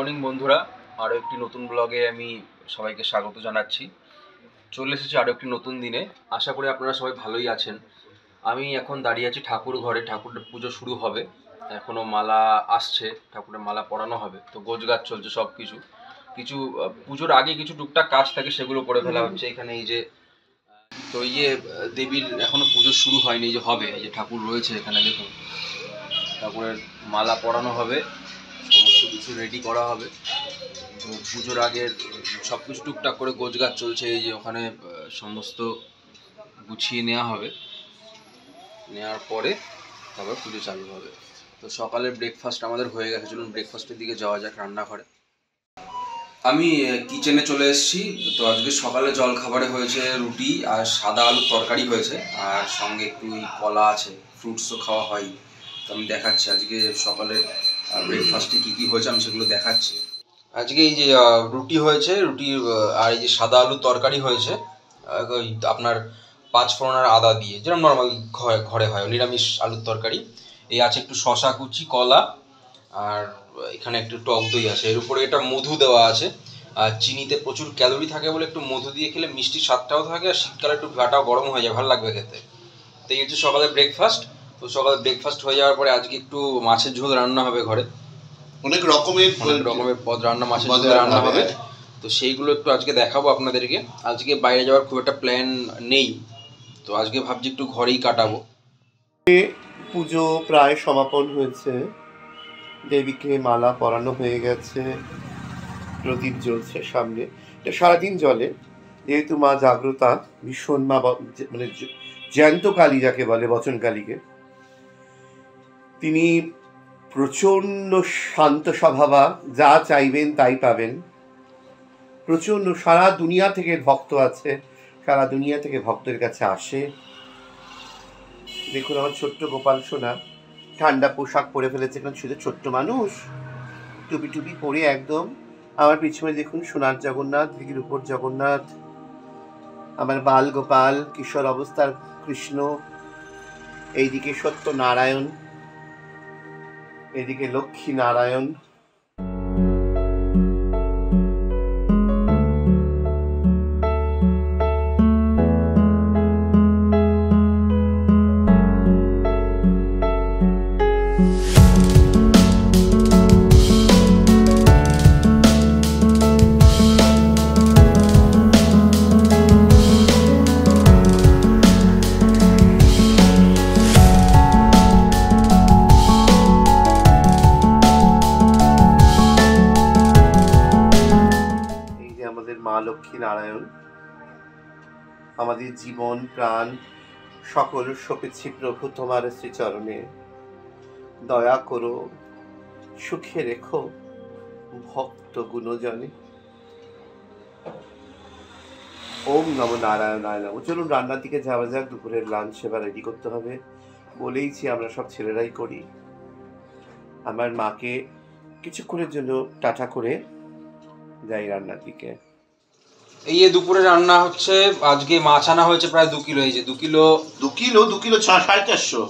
Morning বন্ধুরা, আরও একটি নতুন ব্লগে আমি সবাইকে স্বাগত জানাচ্ছি। চলে এসেছি আরও একটি নতুন দিনে। আশা করি আপনারা সবাই ভালোই আছেন। আমি এখন দাঁড়িয়ে আছি ঠাকুর ঘরে। ঠাকুরের পুজো শুরু হবে, এখনও মালা আসছে, ঠাকুরের মালা পরানো হবে। তো গোছগাছ চলছে সব কিছু। পুজোর আগে কিছু টুকটাক কাজ থাকে, সেগুলো করে ফেলা হচ্ছে। এখানে এই যে দেবীর এখনো পুজো শুরু হয়নি, এই যে হবে, এই যে ঠাকুর রয়েছে এখানে দেখুন। ঠাকুরের মালা পরানো হবে, সমস্ত কিছু রেডি করা হবে। তো পুজোর আগের সব কিছু টুকটাক করে গোছগাছ চলছে। এই যে ওখানে সমস্ত গুছিয়ে নেওয়া হবে, নেওয়ার পরে তারপর পুজো চালু হবে। তো সকালের ব্রেকফাস্ট আমাদের হয়ে গেছে, চলুন ব্রেকফাস্টের দিকে যাওয়া যাক রান্নাঘরে। আমি কিচেনে চলে এসেছি। তো আজকে সকালে জল খাবারে হয়েছে রুটি আর সাদা আলুর তরকারি হয়েছে, আর সঙ্গে একটু কলা আছে, ফ্রুটসও খাওয়া হয়। তো আমি দেখাচ্ছি আজকে সকালের ব্রেকফাস্টে কী কী হয়েছে, আমি সেগুলো দেখাচ্ছি। আজকে এই যে রুটি হয়েছে, রুটি আর এই যে সাদা আলুর তরকারি হয়েছে আপনার 5 ফোড়ন আর আদা দিয়ে, যেরকম নর্মাল ঘরে হয় নিরামিষ আলুর তরকারি। এই আছে একটু শশা কুচি, কলা, আর এখানে একটু টক দই আছে। এর উপরে এটা মধু দেওয়া আছে। আর চিনিতে প্রচুর ক্যালোরি থাকে বলে একটু মধু দিয়ে খেলে মিষ্টি স্বাদটাও থাকে, আর শীতকালে একটু গাটাও গরম হয়ে যায়, ভালো লাগবে খেতে। তো এই হচ্ছে সকালের ব্রেকফাস্ট। তো সকালে ব্রেকফাস্ট হয়ে যাওয়ার পরে আজকে একটু মাছের ঝোল রান্না হবে ঘরে। অনেক রকমের পদ রান্না, মাছের ঝোল রান্না হবে। তো সেইগুলো একটু আজকে দেখাবো আপনাদেরকে। আজকে বাইরে যাওয়ার খুব একটা প্ল্যান নেই, তো আজকে ভাবছি একটু ঘরেই কাটাবো। পুজো প্রায় সমাপন হয়েছে, দেবীকে মালা পরানো হয়ে গেছে, প্রদীপ জ্বলছে সামনে। এটা সারাদিন জলে, যেহেতু মা জাগ্রতা, ভীষণ মা মানে জ্যান্ত কালী যাকে বলে, বচন কালীকে, তিনি প্রচণ্ড শান্ত স্বভাবা, যা চাইবেন তাই পাবেন। প্রচণ্ড সারা দুনিয়া থেকে ভক্ত আছে, সারা দুনিয়া থেকে ভক্তের কাছে আসে। দেখুন আমার ছোট্ট গোপাল সোনা ঠান্ডা পোশাক পরে ফেলেছে, কারণ শুধু ছোট্ট মানুষ, টুপি টুপি পরে একদম। আমার পিছনে দেখুন সোনার জগন্নাথ, দিদির উপর জগন্নাথ, আমার বাল গোপাল, কিশোর অবস্থার কৃষ্ণ, এইদিকে সত্য নারায়ণ, এদিকে লক্ষ্মী নারায়ণ। মা লক্ষ্মী নারায়ণ, আমাদের জীবন প্রাণ সকল সপেছি প্রভু তোমার শ্রীচরণে। দয়া করো, সুখে রেখো ভক্ত গুণজনে। ওম নমো নারায়ণায় নমঃ। চলুন রান্নার দিকে যাওয়া যাক। দুপুরের লাঞ্চ এবার রেডি করতে হবে, বলেইছি আমরা সব ছেলেরাই করি। আমার মাকে কিছুক্ষণের জন্য টাটা করে যাই রান্নার দিকে। এই দুপুরে রান্না হচ্ছে, আজকে মাছ আনা হয়েছে প্রায় 2 কিলো। এই যে 2 কিলো 450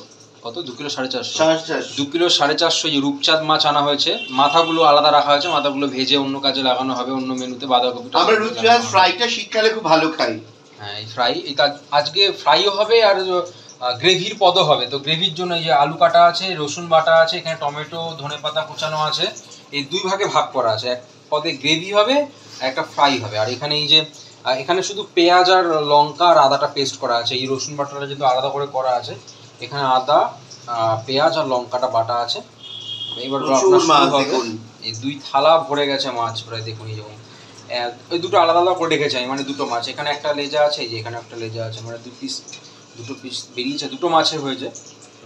কত, 2 কিলো 450, 2 কিলো 450 এই রূপচাঁদ মাছ আনা হয়েছে। মাথাগুলো আলাদা রাখা হয়েছে, মাথাগুলো ভেজে অন্য কাজে লাগানো হবে, অন্য মেনুতে। বাঁধাকপিটা আমরা রূপচাঁদ ফ্রাইটা শীতকালে খুব ভালো খাই। হ্যাঁ, এই ফ্রাই, এই আজকে ফ্রাইও হবে আর গ্রেভির পদও হবে। তো গ্রেভির জন্য এই যে আলু কাটা আছে, রসুন বাটা আছে, এখানে টমেটো ধনেপাতা কুচানো আছে। এই 2 ভাগে ভাগ করা আছে, এক পদে গ্রেভি হবে, একটা ফ্রাই হবে। আর এখানে এই যে এখানে শুধু পেঁয়াজ আর লঙ্কা আর আদাটা পেস্ট করা আছে। এই রসুন বাটাটা যেহেতু আলাদা করে করা আছে, এখানে আদা, পেঁয়াজ আর লঙ্কাটা বাটা আছে। এইবার এই 2 থালা ভরে গেছে মাছ প্রায়। দেখুন এই যেমন ওই 2টো আলাদা আলাদা করে রেখেছি আমি, মানে 2টো মাছ। এখানে একটা লেজা আছে, এই যে এখানে একটা লেজা আছে, মানে 2 পিস বেরিয়েছে। 2টো মাছের হয়েছে,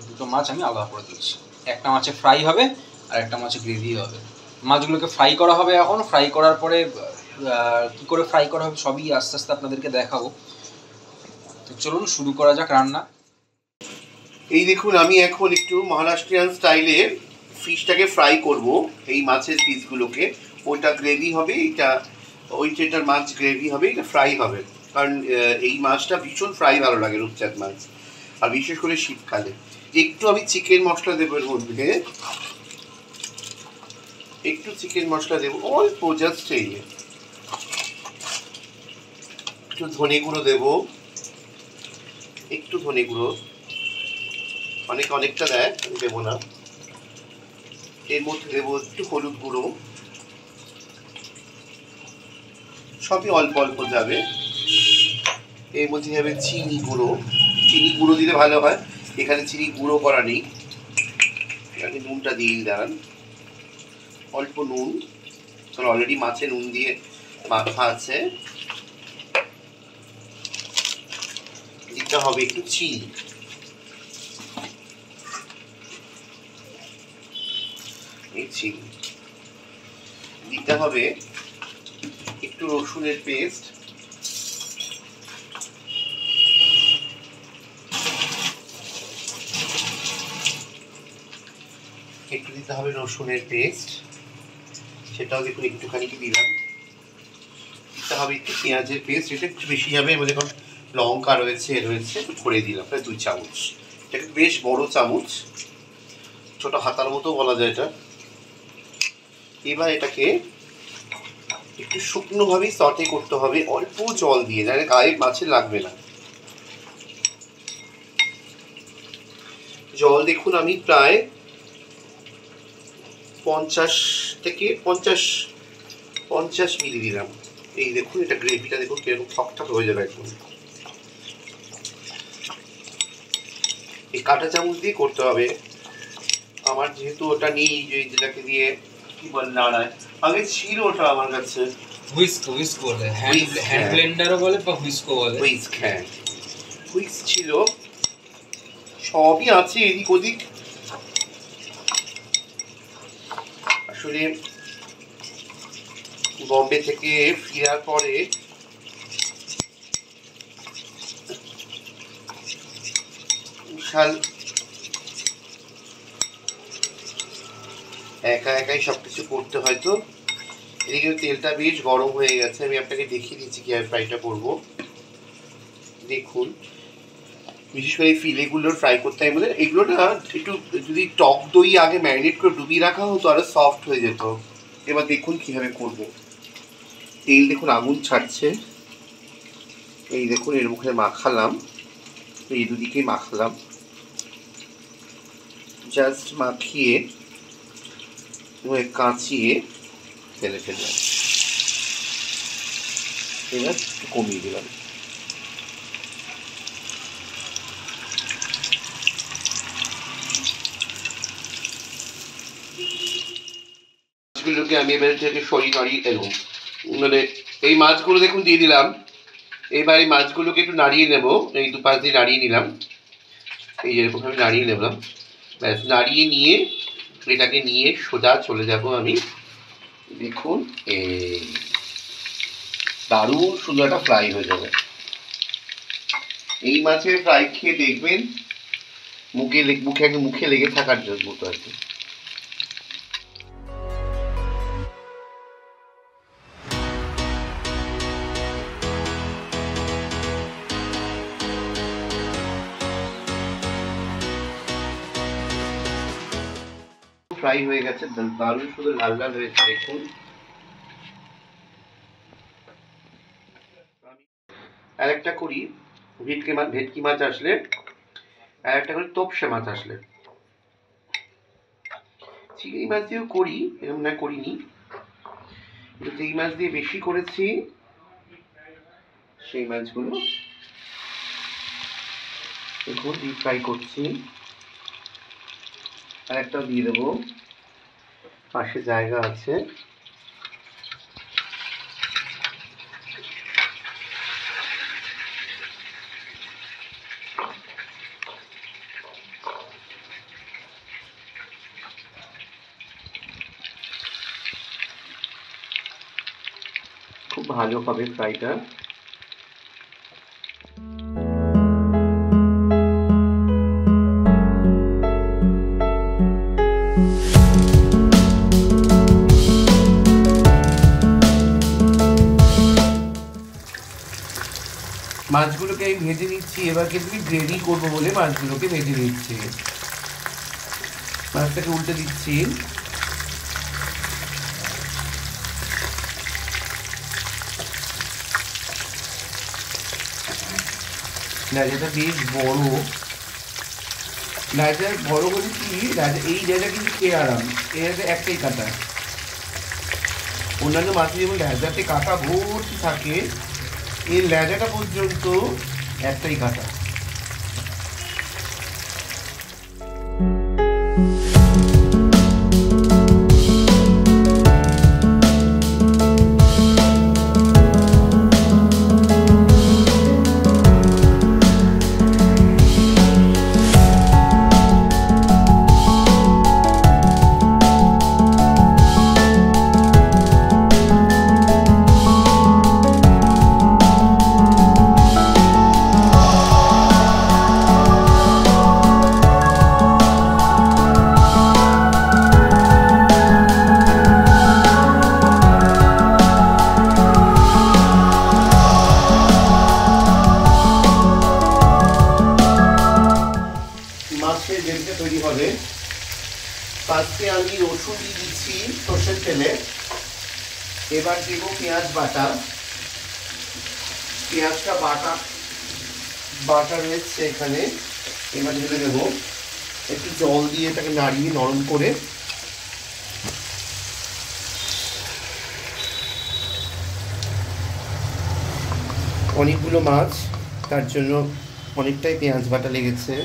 2টো মাছ আমি আলাদা করে দিয়েছি। একটা মাছে ফ্রাই হবে আর একটা মাছে গ্রেভি হবে। মাছগুলোকে ফ্রাই করা হবে। এখন ফ্রাই করার পরে কী করে ফ্রাই করা হবে সবই আস্তে আস্তে আপনাদেরকে দেখাবো। তো চলুন শুরু করা যাক রান্না। এই দেখুন আমি এখন একটু মহারাষ্ট্রিয়ান স্টাইলে ফিশটাকে ফ্রাই করব। এই মাছের পিসগুলোকে, ওইটা গ্রেভি হবে, ওইটার মাছ গ্রেভি হবে, এটা ফ্রাই হবে। কারণ এই মাছটা ভীষণ ফ্রাই ভালো লাগে, রূপচাঁদ মাছ, আর বিশেষ করে শীতকালে। একটু আমি চিকেন মশলা দেবো এর মধ্যে, একটু চিকেন মশলা দেবো অল্প, জাস্ট এই একটু ধনে গুঁড়ো দেবো, একটু ধনে গুঁড়ো, অনেকটা দেয়, আমি দেবো না। এর মধ্যে দেবো একটু হলুদ গুঁড়ো, সবই অল্প অল্প যাবে। এর মধ্যে যাবে চিনি গুঁড়ো, চিনি গুঁড়ো দিলে ভালো হয়, এখানে চিনি গুঁড়ো করা নেই। এখানে নুনটা দিয়ে দাঁড়ান, অল্প নুন, কারণ অলরেডি মাছে নুন দিয়ে মাখা আছে। দিতে হবে একটু চিনি, এই চিনি দিতে হবে একটু রসুনের পেস্ট, একটু দিতে হবে রসুনের পেস্ট, সেটাও দেখুন একটুখানি দিলাম। দিতে হবে একটু পেঁয়াজের পেস্ট, এটা একটু বেশি যাবে, এর মধ্যে লঙ্কা রয়েছে একটু ভরে দিলাম, প্রায় 2 চামচ। এটা বেশ বড় চামচ, ছোট হাতার মতো বলা যায় এটা। এবার এটাকে একটু শুকনোভাবেই সটে করতে হবে, অল্প জল দিয়ে, যাতে গায়ে মাছে লাগবে না। জল দেখুন আমি প্রায় 50 মিলি দিলাম। এই দেখুন, এটা গ্রেভিটা দেখুন কিরকম ঠকঠক হয়ে যাবে একদম। এই কাঁটা চামচ দিয়ে করতে হবে, আমার যেহেতু ওটা নেই, যেটাকে দিয়ে কি বল নাড়ায়, আগে ছিল ওটা আমার কাছে, হুইস্ক বলে, হ্যান্ড ব্লেন্ডারও বলে বা হুইস্কো বলে। হুইস্ক ছিল, সবই আছে এদিক ওদিক। আসলে বম্বে থেকে ফেরার পরে বিশাল একাই সবকিছু করতে হয়। তো এদিকে তেলটা বেশ গরম হয়ে গেছে, আমি আপনাকে দেখিয়ে দিচ্ছি কিভাবে ফ্রাইটা করবো। দেখুন, বিশেষ করে এই ফিলেগুলোর ফ্রাই করতে হয় বলে, এগুলো না একটু যদি টক দই আগে ম্যারিনেট করে ডুবিয়ে রাখা হতো আরো সফট হয়ে যেত। এবার দেখুন কিভাবে করব। তেল দেখুন আগুন ছাড়ছে, এই দেখুন এর মুখে মাখালাম, এই দুদিকে মাখলাম, জাস্ট মাখিয়ে কাঁচিয়ে ফেলে ফেললাম। এবার একটু কমিয়ে দিলাম। মাছগুলোকে আমি এবার থেকে সরিয়ে নাড়িয়ে দেবো, মানে এই মাছগুলো দেখুন দিয়ে দিলাম। এবার এই মাছগুলোকে একটু নাড়িয়ে নেব, এই দুপাশ দিয়ে নাড়িয়ে নিলাম, এই যেরকম আমি নাড়িয়ে নেবলাম। ব্যাস, নাড়িয়ে নিয়ে এটাকে নিয়ে সোজা চলে যাব আমি। দেখুন এই দারুণ সুন্দর একটা ফ্রাই হয়ে যাবে। এই মাছের ফ্রাই খেয়ে দেখবেন মুখে লেগে থাকার মতো আর কি। ফ্রাই হয়ে গেছে, দারুণ শুধু লাল লাল হয়েছে দেখুন। আর একটা করি ভেটকি মাছ আসলে, আর একটা করি তোপসে মাছ আসলে। চিংড়ি মাছ দিয়েও করি, এরকম না করিনি, যেই মাছ দিয়ে বেশি করেছি সেই মাছগুলো দেখুন ডিপ ফ্রাই করছি। আর একটা দিয়ে দেবো, পাশে জায়গা আছে। খুব ভালো হবে ফ্রাইটা। মাছগুলোকে আমি ভেজে নিচ্ছি, এবার কিন্তু গ্রেভি করবো বলে মাছগুলোকে ভেজে নিচ্ছি। মাছটাকে উল্টে দিচ্ছি, লেজাটা বেশ বড়। লেজা বড় বলে কি, এই লেজা কিন্তু খেয়ে আরাম, এই লেজা একটাই কাটা। অন্যান্য মাছে যেমন লেজাতে কাটা ভর্তি থাকে, এই লেজাটা পর্যন্ত একটাই কাটা। মাছের গ্রেভিটা তৈরি হবে। ফার্স্টে আমি রসুন দিয়ে দিচ্ছি সর্ষের তেলে। এবার দেবো পেঁয়াজ বাটা। পেঁয়াজটা বাটা রয়েছে এখানে, এবার ঢেলে দেবো। একটু জল দিয়ে এটাকে নাড়িয়ে নরম করে অনেকগুলো মাছ, তার জন্য অনেকটাই পেঁয়াজ বাটা লেগেছে।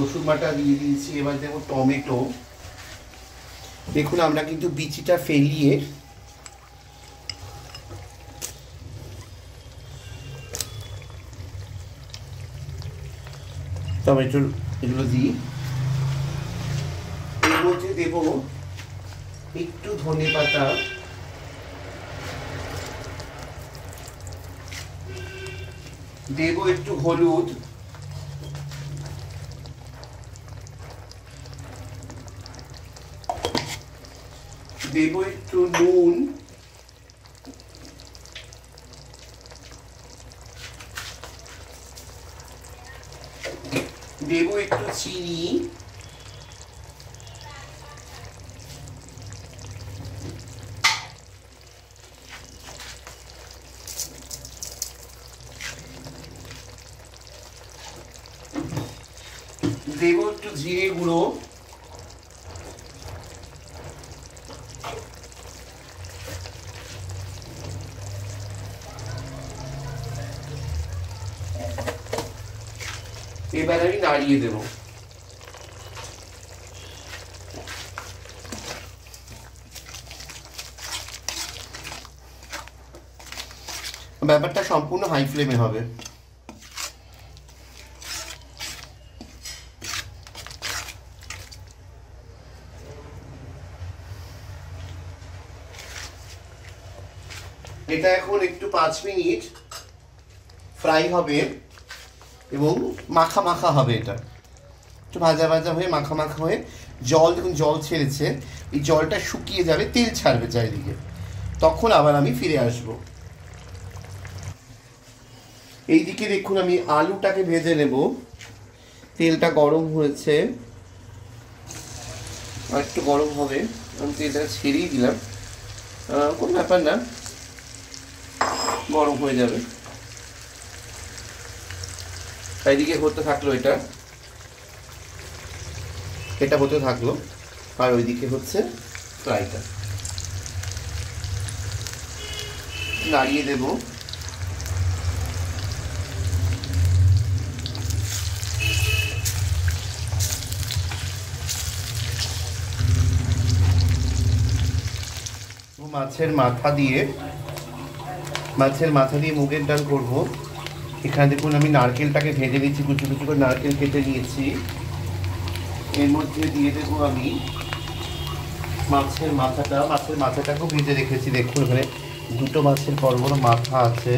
রসুন বাটা দিয়ে দিয়েছি। এবার দেবো টমেটো। দেখুন আমরা কিন্তু বিচিটা ফেলিয়ে টমেটোর এগুলো দিই। এর মধ্যে দেবো একটু ধনেপাতা, দেবো একটু হলুদ, দেবো একটু নুন, দেবো একটু চিনি, দেবো একটু জিরে গুঁড়ো, এবার আমি নাড়িয়ে দেব। ব্যাপারটা সম্পূর্ণ হাই ফ্লেমে হবে। এটা এখন একটু 5 মিনিট ফ্রাই হবে এবং মাখা মাখা হবে। এটা একটু ভাজা ভাজা হয়ে মাখা মাখা হয়ে জল, দেখুন জল ছেড়েছে, এই জলটা শুকিয়ে যাবে, তেল ছাড়বে চারিদিকে, তখন আবার আমি ফিরে আসব। এইদিকে দেখুন আমি আলুটাকে ভেজে নেব। তেলটা গরম হয়েছে, আর একটু গরম হবে, আমি তেলটাকে ছেড়েই দিলাম, কোনো ব্যাপার না, গরম হয়ে যাবে। এইদিকে হতে থাকলো, এটা হতে থাকলো, আর ওইদিকে হচ্ছে ফ্রাইটা। নাড়িয়ে দেব। মাছের মাথা দিয়ে মুগের ডাল করব। এখানে দেখুন আমি নারকেলটাকে ভেজে নিচ্ছি, কুচি কুচি করে নারকেল কেটে নিয়েছি। এর মধ্যে দিয়ে দেবো আমি মাছের মাথাটাকেও ভেজে রেখেছি। দেখুন এখানে দুটো মাছের বড় বড় মাথা আছে।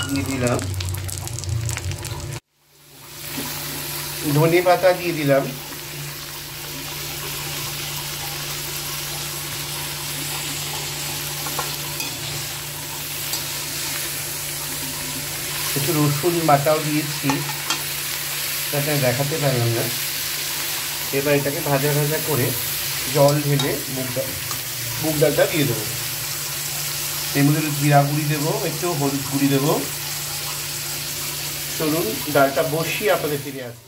দিয়ে দিলাম ধনেপাতা, দিয়ে দিলাম একটু রসুন বাটাও দিয়েছি, সেটা দেখাতে পারলাম না। এবার এটাকে ভাজা ভাজা করে জল ঢেলে মুগ ডালটা দিয়ে দেবো। এর মধ্যে একটু জিরা গুঁড়ি দেবো, একটু হলুদ গুঁড়ি দেবো। চলুন ডালটা বসিয়ে আপনাদের ফিরে আসি।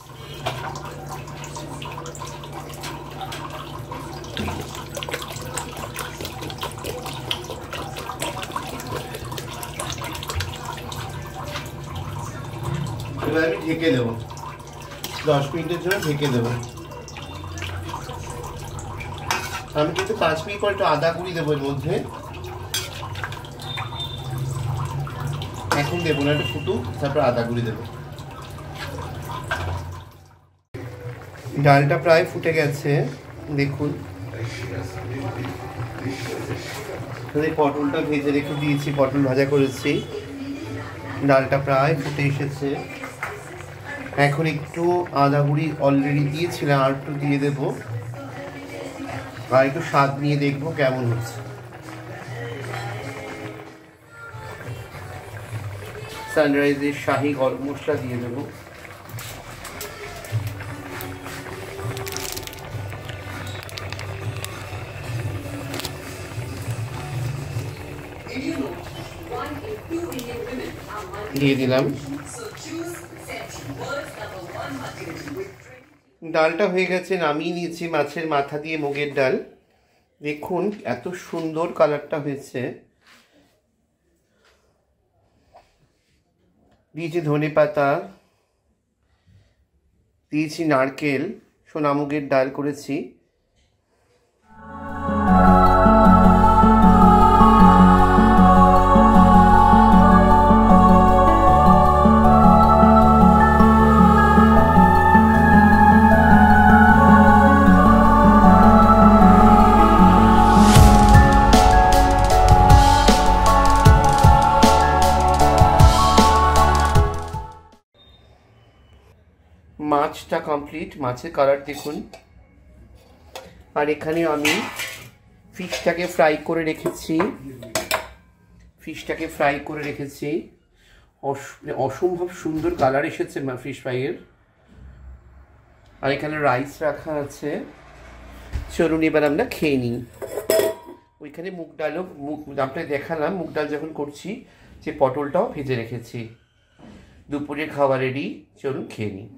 এবার আমি ঢেকে দেবো, 10 মিনিটের জন্য ঢেকে দেবো। আমি কিন্তু 5 মিনিট পর একটু আদা গুঁড়ি দেবো এর মধ্যে। এখন দেবো না, একটু ফুটুক, তারপর আদা গুঁড়ি দেবো। ডালটা প্রায় ফুটে গেছে, দেখুন। পটলটা ভেজে রেখে দিয়েছি, পটল ভাজা করেছি। ডালটা প্রায় ফুটে এসেছে। এখন একটু আদা গুঁড়ি অলরেডি দিয়েছিলাম, আর একটু দিয়ে দেবো, আর একটু স্বাদ নিয়ে দেখবো কেমন হচ্ছে। সানরাইজের শাহি গরম মশলা দিয়ে দেবো। দিয়ে দিলাম। ডালটা হয়ে গেছে, নামিয়ে নিয়েছি। মাছের মাথা দিয়ে মুগের ডাল, দেখুন এত সুন্দর কালারটা হয়েছে। দিয়েছি ধনে পাতা, দিয়েছি নারকেল, সোনামুগের ডাল করেছি। মাছটা কমপ্লিট, মাছের কালার দেখুন। আর এখানে আমি ফিশটাকে ফ্রাই করে রেখেছি। অসম্ভব সুন্দর কালার এসেছে ফিশ ফ্রাইয়ের। আর এখানে রাইস রাখা আছে। চলুন এবার আমরা খেয়ে নিই। ওইখানে মুগ আপনাকে দেখালাম, মুগ ডাল যখন করছি যে পটলটাও ভেজে রেখেছি। দুপুরের খাওয়া রেডি, চলুন খেয়ে নিই।